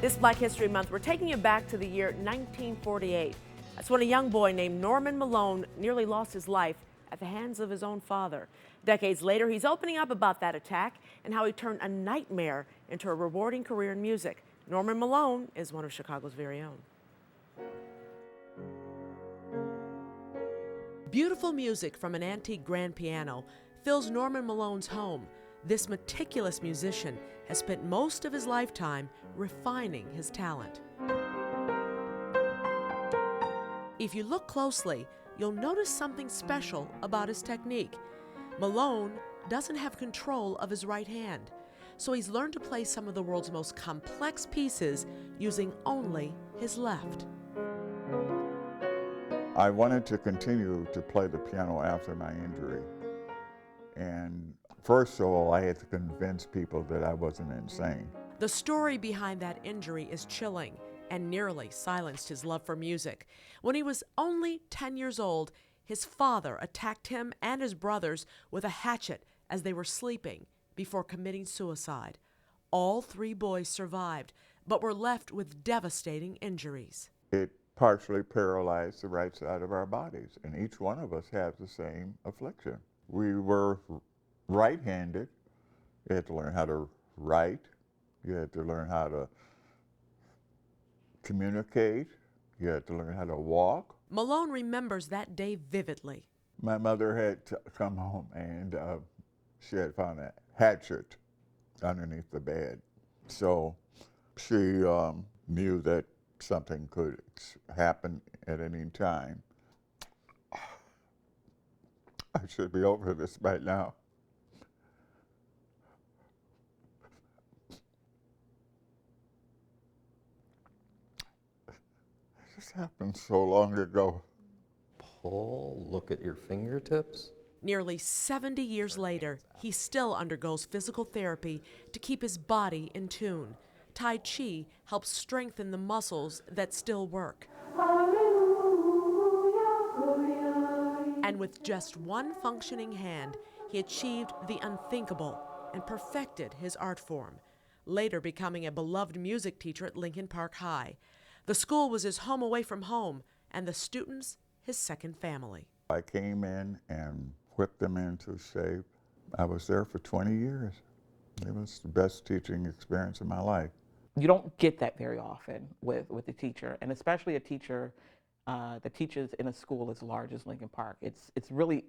This Black History Month, we're taking you back to the year 1948. That's when a young boy named Norman Malone nearly lost his life at the hands of his own father. Decades later, he's opening up about that attack and how he turned a nightmare into a rewarding career in music. Norman Malone is one of Chicago's very own. Beautiful music from an antique grand piano fills Norman Malone's home. This meticulous musician has spent most of his lifetime refining his talent. If you look closely, you'll notice something special about his technique. Malone doesn't have control of his right hand, so he's learned to play some of the world's most complex pieces using only his left. I wanted to continue to play the piano after my injury. And first of all, I had to convince people that I wasn't insane. The story behind that injury is chilling and nearly silenced his love for music. When he was only 10 years old, his father attacked him and his brothers with a hatchet as they were sleeping before committing suicide. All three boys survived, but were left with devastating injuries. It partially paralyzed the right side of our bodies, and each one of us has the same affliction. We were right-handed. You had to learn how to write. You had to learn how to communicate. You had to learn how to walk. Malone remembers that day vividly. My mother had come home and she had found a hatchet underneath the bed. So she knew that something could happen at any time. I should be over this by now. This happened so long ago. Paul, look at your fingertips. Nearly 70 years later, he still undergoes physical therapy to keep his body in tune. Tai Chi helps strengthen the muscles that still work. And with just one functioning hand, he achieved the unthinkable and perfected his art form, later becoming a beloved music teacher at Lincoln Park High. The school was his home away from home, and the students his second family. I came in and whipped them into shape. I was there for 20 years. It was the best teaching experience of my life. You don't get that very often with a teacher, and especially a teacher that teaches in a school as large as Lincoln Park. It's really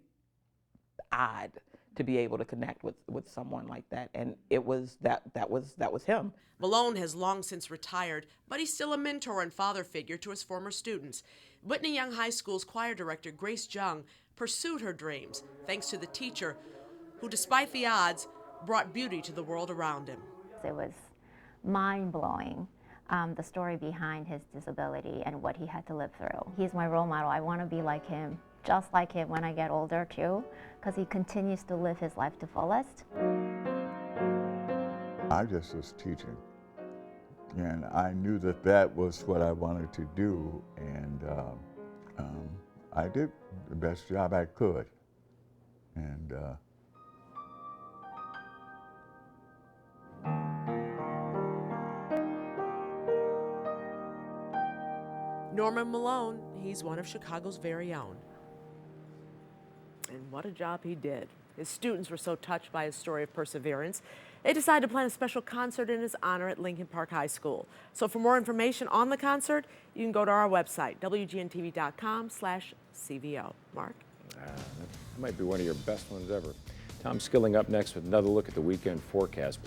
odd to be able to connect with someone like that, and that was him. Malone has long since retired, but he's still a mentor and father figure to his former students. Whitney Young High School's choir director, Grace Jung, pursued her dreams thanks to the teacher who, despite the odds, brought beauty to the world around him. It was mind-blowing, the story behind his disability and what he had to live through. He's my role model. I want to be like him, just like him when I get older too, because he continues to live his life to fullest. I just was teaching, and I knew that that was what I wanted to do, and I did the best job I could. And Norman Malone, he's one of Chicago's very own. And what a job he did. His students were so touched by his story of perseverance, they decided to plan a special concert in his honor at Lincoln Park High School. So for more information on the concert, you can go to our website, wgntv.com/CVO. Mark? That might be one of your best ones ever. Tom Skilling up next with another look at the weekend forecast.